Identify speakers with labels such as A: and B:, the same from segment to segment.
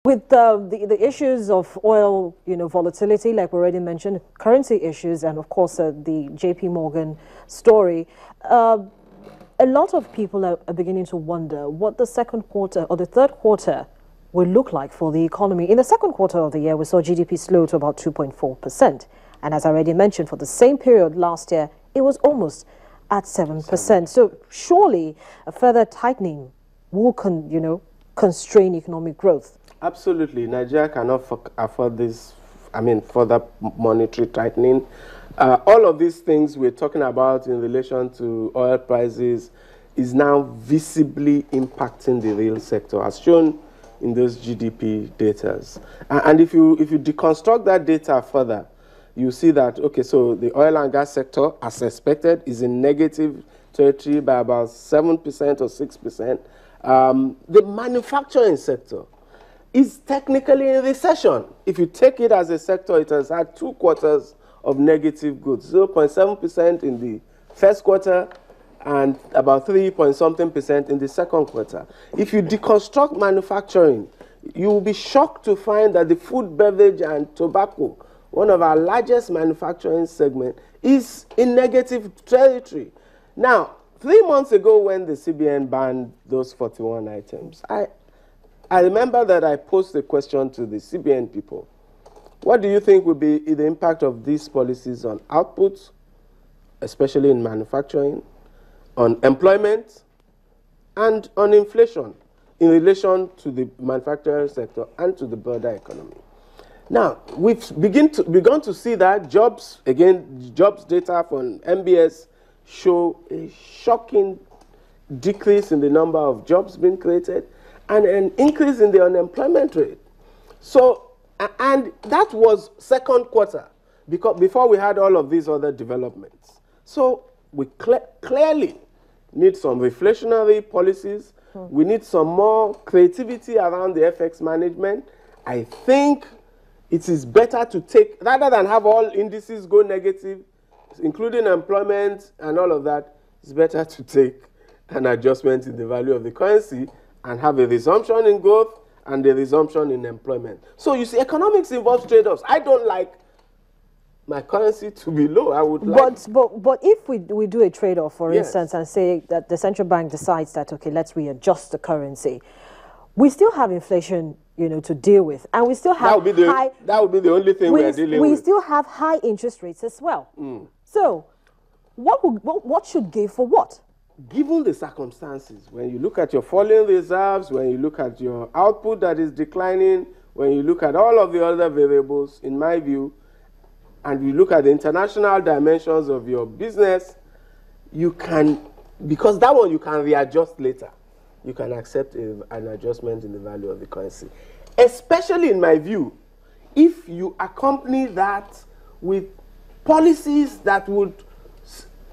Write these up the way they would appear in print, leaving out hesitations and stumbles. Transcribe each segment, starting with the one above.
A: With the issues of oil, volatility, like we already mentioned, currency issues, and of course the JP Morgan story, a lot of people are beginning to wonder what the second quarter or the third quarter will look like for the economy. In the second quarter of the year, we saw GDP slow to about 2.4%. And as I already mentioned, for the same period last year, it was almost at 7%. So surely a further tightening will constrain economic growth.
B: Absolutely. Nigeria cannot afford this, further monetary tightening. All of these things we're talking about in relation to oil prices is now visibly impacting the real sector, as shown in those GDP data. And if you deconstruct that data further, you see that, okay, so the oil and gas sector, as expected, is in negative territory by about 7% or 6%. The manufacturing sector is technically in recession. If you take it as a sector, it has had 2 quarters of negative growth, 0.7% in the first quarter and about 3-point-something% in the second quarter. If you deconstruct manufacturing, you will be shocked to find that the food, beverage, and tobacco, one of our largest manufacturing segments, is in negative territory. Now, 3 months ago when the CBN banned those 41 items, I remember that I posed a question to the CBN people. What do you think will be the impact of these policies on output, especially in manufacturing, on employment, and on inflation in relation to the manufacturing sector and to the broader economy? Now, we've begun to see that jobs data from MBS show a shocking decrease in the number of jobs being created and an increase in the unemployment rate. So, and that was second quarter, because before we had all of these other developments. So we clearly need some reflationary policies. We need some more creativity around the FX management. I think it is better to take, rather than have all indices go negative, including employment and all of that, it's better to take an adjustment in the value of the currency and have a resumption in growth and a resumption in employment. So you see, economics involves trade-offs. I don't like my currency to be low. I would like...
A: But if we do a trade-off, for instance, and say that the central bank decides that, okay, let's readjust the currency, we still have inflation, to deal with. And we still have
B: that would be the only thing we are dealing with.
A: We still have high interest rates as well. So what should give for what?
B: Given the circumstances, when you look at your falling reserves, when you look at your output that is declining, when you look at all of the other variables, in my view, and you look at the international dimensions of your business, you can, because that one you can readjust later, you can accept an adjustment in the value of the currency. Especially in my view, if you accompany that with policies that would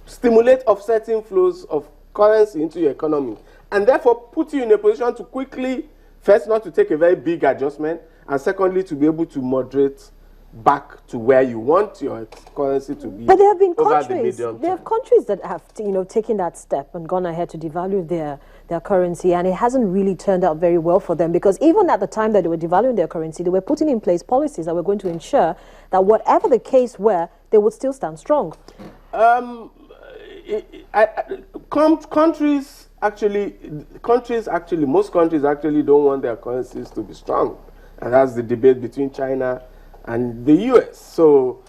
B: stimulate offsetting flows of currency into your economy, and therefore put you in a position to quickly, first, not to take a very big adjustment, and secondly, to be able to moderate back to where you want your currency to be.
A: But there have been countries, that have taken that step and gone ahead to devalue their currency, and it hasn't really turned out very well for them, because even at the time that they were devaluing their currency, they were putting in place policies that were going to ensure that whatever the case were, they would still stand strong.
B: Most countries actually don't want their currencies to be strong, and that's the debate between China and the US. So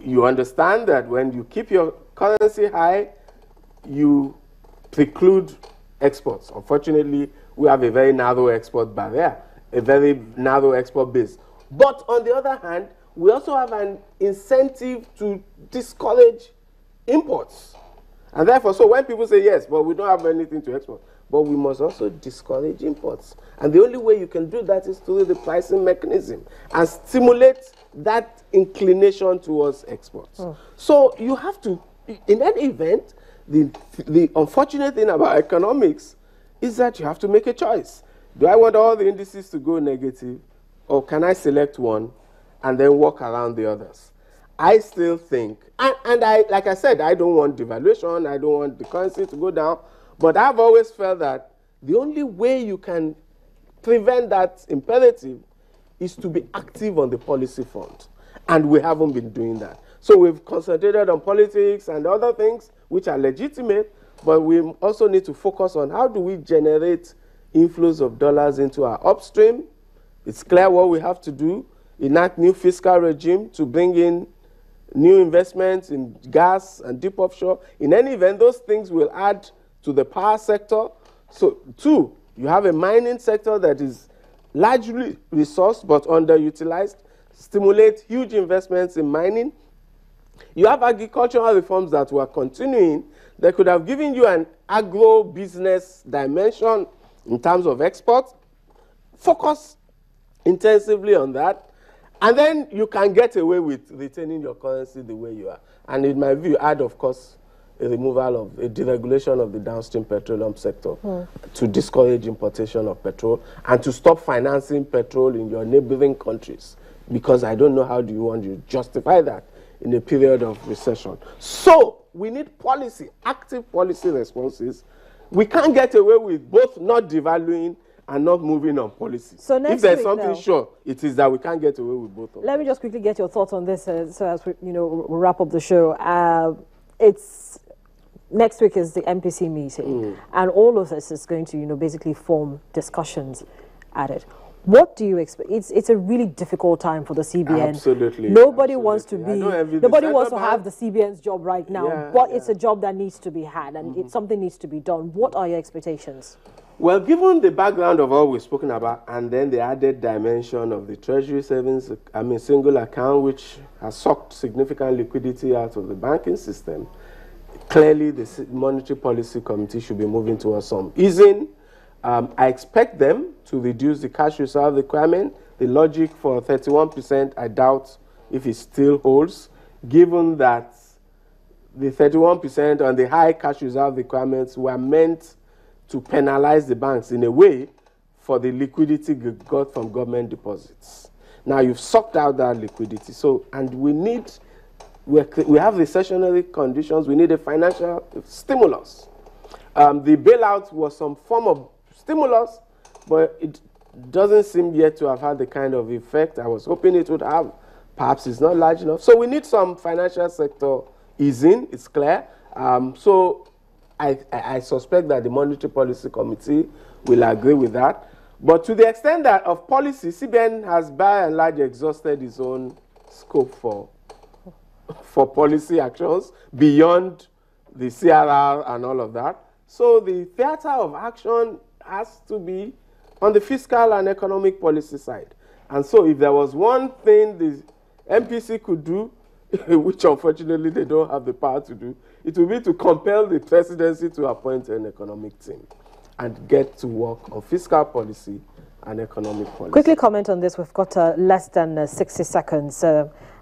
B: you understand that when you keep your currency high, you preclude exports. Unfortunately, we have a very narrow export barrier, a very narrow export base. But on the other hand, we also have an incentive to discourage imports. And therefore, so when people say, yes, but we don't have anything to export, but we must also discourage imports. And the only way you can do that is through the pricing mechanism and stimulate that inclination towards exports. So you have to, in any event, the unfortunate thing about economics is that you have to make a choice. Do I want all the indices to go negative, or can I select one and then walk around the others? I still think, and like I said, I don't want devaluation, I don't want the currency to go down, but I've always felt that the only way you can prevent that imperative is to be active on the policy front. And we haven't been doing that. So we've concentrated on politics and other things which are legitimate, but we also need to focus on how do we generate inflows of dollars into our upstream. It's clear what we have to do, enact new fiscal regime to bring in new investments in gas and deep offshore. In any event, those things will add to the power sector. So, two, you have a mining sector that is largely resourced but underutilized, stimulate huge investments in mining. You have agricultural reforms that were continuing that could have given you an agro-business dimension in terms of export. Focus intensively on that. And then you can get away with retaining your currency the way you are. And in my view, add, of course, a removal of a deregulation of the downstream petroleum sector to discourage importation of petrol and to stop financing petrol in your neighboring countries. Because I don't know how do you want to justify that in a period of recession. So we need policy, active policy responses. We can't get away with both not devaluing and not moving on policy. So if there's something sure, it is that we can't get away with both of them.
A: Let me just quickly get your thoughts on this so as we we'll wrap up the show. It's next week is the MPC meeting, and all of this is going to basically form discussions at it. What do you expect? It's a really difficult time for the CBN.
B: Absolutely.
A: Nobody wants to be. Nobody wants to have the CBN's job right now. But it's a job that needs to be had, and it's something needs to be done. What are your expectations?
B: Well, given the background of all we've spoken about, and then the added dimension of the Treasury savings, single account, which has sucked significant liquidity out of the banking system, clearly the Monetary Policy Committee should be moving towards some easing. I expect them to reduce the cash reserve requirement. The logic for 31%, I doubt if it still holds, given that the 31% on the high cash reserve requirements were meant to penalize the banks in a way for the liquidity got from government deposits. Now you've sucked out that liquidity. So, and we have recessionary conditions. We need a financial stimulus. The bailout was some form of stimulus, but it doesn't seem yet to have had the kind of effect I was hoping it would have. Perhaps it's not large enough. So we need some financial sector easing, it's clear. So I suspect that the Monetary Policy Committee will agree with that. But to the extent that of policy, CBN has by and large exhausted its own scope for policy actions beyond the CRR and all of that. So the theater of action has to be on the fiscal and economic policy side. And so if there was one thing the MPC could do, which unfortunately they don't have the power to do, it would be to compel the presidency to appoint an economic team and get to work on fiscal policy and economic policy.
A: Quickly comment on this. We've got less than 60 seconds.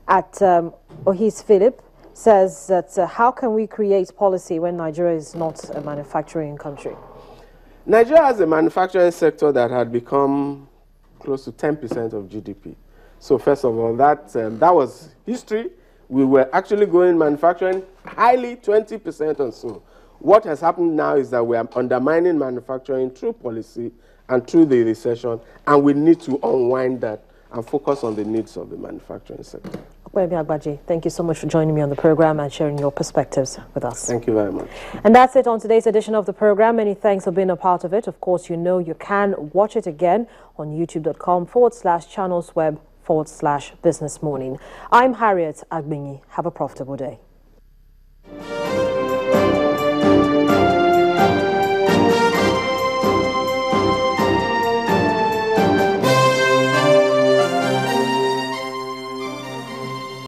A: Ohis Philip says that how can we create policy when Nigeria is not a manufacturing country?
B: Nigeria has a manufacturing sector that had become close to 10% of GDP. So first of all, that was history. We were actually going manufacturing highly, 20% or so. What has happened now is that we are undermining manufacturing through policy and through the recession, and we need to unwind that and focus on the needs of the manufacturing sector.
A: Thank you so much for joining me on the program and sharing your perspectives with us.
B: Thank you very much.
A: And that's it on today's edition of the program. Many thanks for being a part of it. Of course, you can watch it again on youtube.com/channelsweb/business morning. I'm Harriet Agbinyi. Have a profitable day.